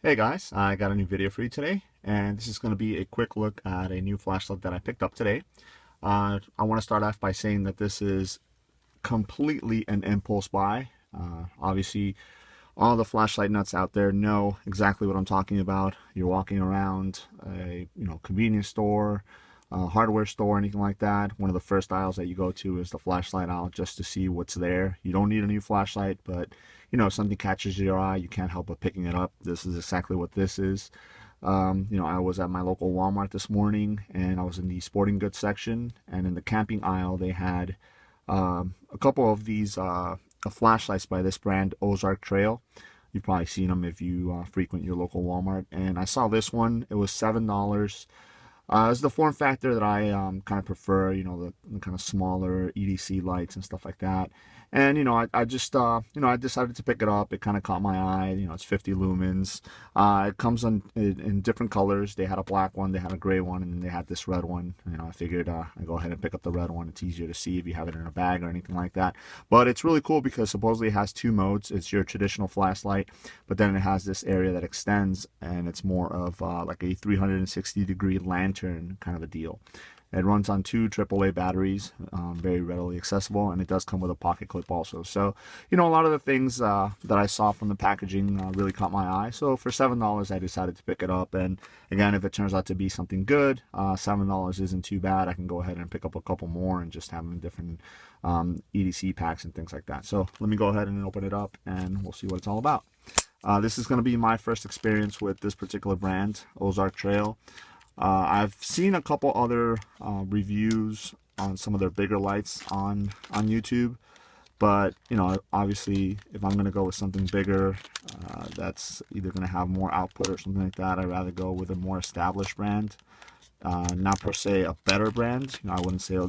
Hey guys, I got a new video for you today, and this is going to be a quick look at a new flashlight that I picked up today. I want to start off by saying that this is completely an impulse buy. Obviously, all the flashlight nuts out there know exactly what I'm talking about. You're walking around a convenience store, a hardware store, anything like that. One of the first aisles that you go to is the flashlight aisle just to see what's there. You don't need a new flashlight, but if something catches your eye, you can't help but picking it up. This is exactly what this is. I was at my local Walmart this morning, and I was in the sporting goods section, and in the camping aisle, they had a couple of these flashlights by this brand, Ozark Trail. You've probably seen them if you frequent your local Walmart. And I saw this one. It was $7. It's the form factor that I kind of prefer, the kind of smaller EDC lights and stuff like that. And, I just, I decided to pick it up. It kind of caught my eye. It's 50 lumens. It comes in different colors. They had a black one, they had a gray one, and then they had this red one. I figured I'd go ahead and pick up the red one. It's easier to see if you have it in a bag or anything like that. But it's really cool because supposedly it has two modes. It's your traditional flashlight, but then it has this area that extends, and it's more of like a 360-degree lantern kind of a deal. It runs on two AAA batteries, very readily accessible, and it does come with a pocket clip also. So, a lot of the things that I saw from the packaging really caught my eye. So for $7, I decided to pick it up. And again, if it turns out to be something good, $7 isn't too bad. I can go ahead and pick up a couple more and just have them in different EDC packs and things like that. So let me go ahead and open it up, and we'll see what it's all about. This is going to be my first experience with this particular brand, Ozark Trail. I've seen a couple other reviews on some of their bigger lights on YouTube, but obviously if I'm going to go with something bigger that's either going to have more output or something like that, I'd rather go with a more established brand. Not per se a better brand. I wouldn't say,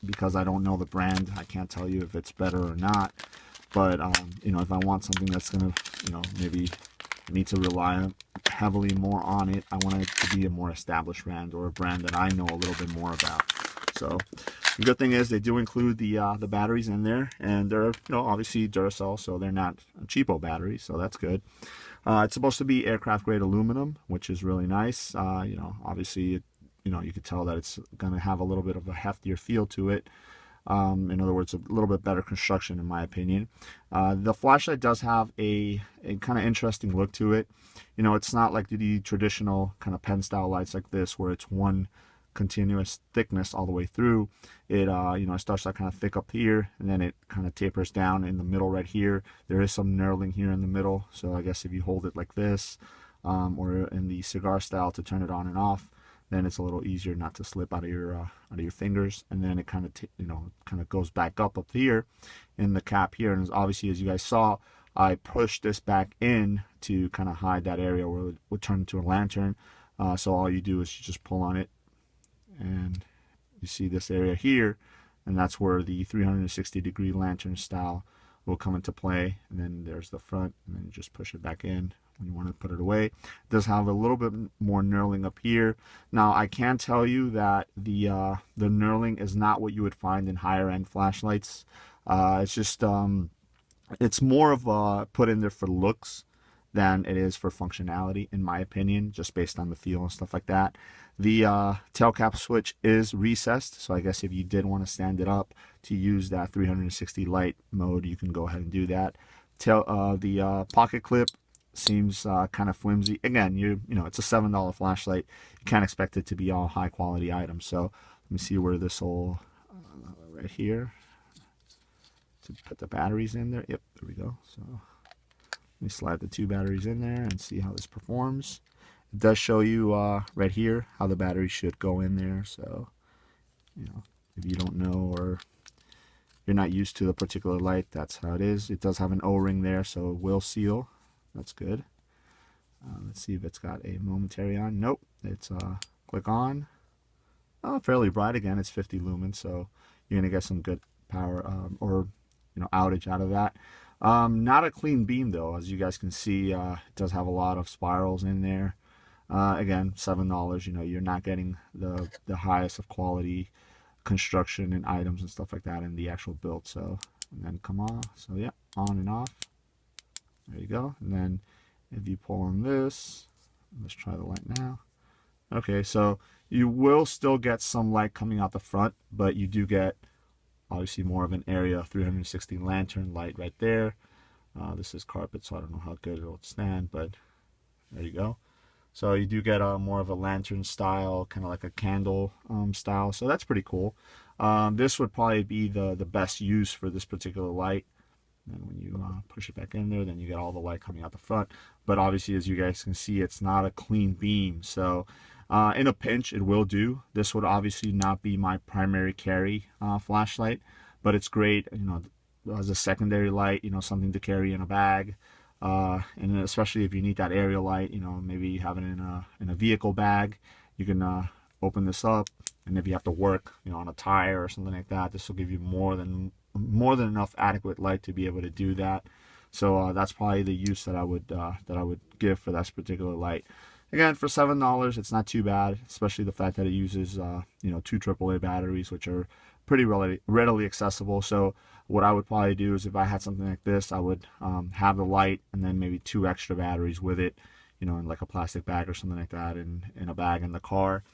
because I don't know the brand, I can't tell you if it's better or not. But if I want something that's going to, maybe need to rely heavily more on it, I want it to be a more established brand, or a brand that I know a little bit more about. So the good thing is they do include the batteries in there, and they're obviously Duracell, so they're not cheapo batteries, so that's good. It's supposed to be aircraft grade aluminum, which is really nice. Obviously you could tell that it's going to have a little bit of a heftier feel to it. In other words, a little bit better construction, in my opinion. The flashlight does have a kind of interesting look to it. It's not like the traditional kind of pen style lights like this, where it's one continuous thickness all the way through. It it starts out kind of thick up here, and then it kind of tapers down in the middle right here. There is some knurling here in the middle, so I guess if you hold it like this, or in the cigar style to turn it on and off, then it's a little easier not to slip out of your fingers. And then it kind of goes back up here in the cap here. And obviously, as you guys saw, I pushed this back in to kind of hide that area where it would turn into a lantern. So all you do is you just pull on it, and you see this area here, and that's where the 360-degree lantern style will come into play. And then there's the front, and then you just push it back in when you want to put it away. It does have a little bit more knurling up here. Now I can tell you that the knurling is not what you would find in higher end flashlights. It's just it's more of a put in there for looks than it is for functionality, in my opinion, just based on the feel and stuff like that. The tail cap switch is recessed, so I guess if you did want to stand it up to use that 360 light mode, you can go ahead and do that. The pocket clip seems kind of flimsy. Again, it's a $7 flashlight. You can't expect it to be all high quality items. So let me see where this whole right here to put the batteries in there. Yep, there we go. So let me slide the two batteries in there and see how this performs. It does show you right here how the battery should go in there. So if you don't know, or you're not used to the particular light, that's how it is. It does have an O-ring there, so it will seal. That's good. Let's see if it's got a momentary on. Nope. It's click on. Oh, fairly bright again. It's 50 lumens, so you're gonna get some good power or outage out of that. Not a clean beam though, as you guys can see. It does have a lot of spirals in there. Again, $7. You're not getting the highest of quality construction and items and stuff like that in the actual build. So, and then come on. So yeah, on and off. There you go. And then if you pull on this, let's try the light now. Okay, so you will still get some light coming out the front, but you do get obviously more of an area 360 lantern light right there. This is carpet, so I don't know how good it'll stand, but there you go. So you do get more of a lantern style, kind of like a candle style. So that's pretty cool. This would probably be the best use for this particular light. And when you push it back in there, then you get all the light coming out the front. But obviously, as you guys can see, it's not a clean beam. So in a pinch, it will do. This would obviously not be my primary carry flashlight, but it's great, you know, as a secondary light, you know, something to carry in a bag. And especially if you need that area light, you know, maybe you have it in a vehicle bag, you can open this up, and if you have to work, you know, on a tire or something like that, this will give you more than enough adequate light to be able to do that. So that's probably the use that I would give for this particular light. Again, for $7, it's not too bad, especially the fact that it uses you know, 2 AAA batteries, which are pretty readily accessible. So what I would probably do is, if I had something like this, I would have the light and then maybe 2 extra batteries with it, you know, in like a plastic bag or something like that, in a bag in the car.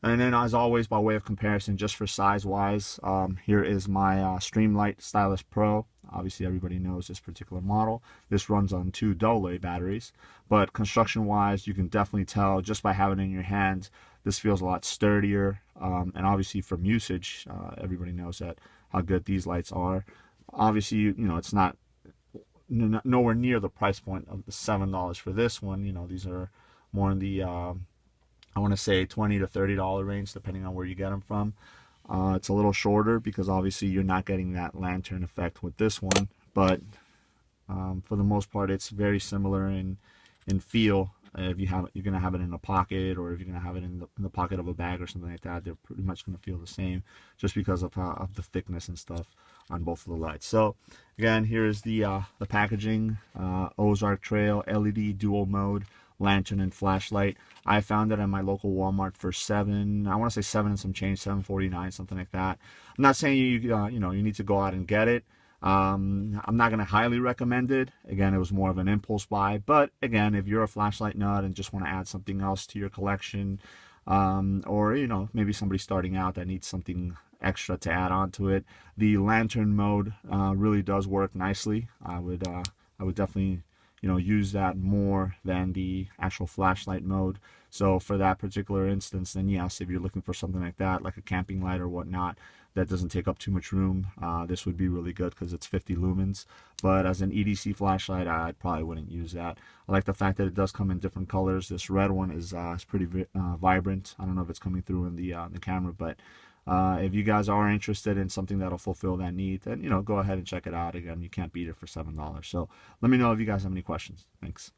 And then, as always, by way of comparison, just for size wise, here is my Streamlight Stylus Pro. Obviously everybody knows this particular model. This runs on 2 AA batteries, but construction wise, you can definitely tell just by having it in your hands, this feels a lot sturdier. And obviously from usage, everybody knows that how good these lights are. Obviously, you know, it's not nowhere near the price point of the $7 for this one. You know, these are more in the I want to say $20 to $30 range, depending on where you get them from. It's a little shorter because obviously you're not getting that lantern effect with this one, but for the most part, it's very similar in feel. If you have it, you're gonna have it in a pocket, or if you're gonna have it in the pocket of a bag or something like that, they're pretty much gonna feel the same, just because of the thickness and stuff on both of the lights. So again, here's the packaging: Ozark Trail LED dual mode lantern and flashlight. I found it at my local Walmart for I want to say 7 and some change, $7.49, something like that. I'm not saying you know, you need to go out and get it. I'm not going to highly recommend it. Again, it was more of an impulse buy, but again, if you're a flashlight nut and just want to add something else to your collection, or you know, maybe somebody starting out that needs something extra to add on to it, the lantern mode really does work nicely. I would definitely, you know, use that more than the actual flashlight mode. So for that particular instance, then yes, if you're looking for something like that, like a camping light or whatnot, that doesn't take up too much room, this would be really good because it's 50 lumens. But as an EDC flashlight, I probably wouldn't use that. I like the fact that it does come in different colors. This red one is pretty vibrant. I don't know if it's coming through in the camera, but if you guys are interested in something that'll fulfill that need, then, you know, go ahead and check it out. Again, you can't beat it for $7. So let me know if you guys have any questions. Thanks.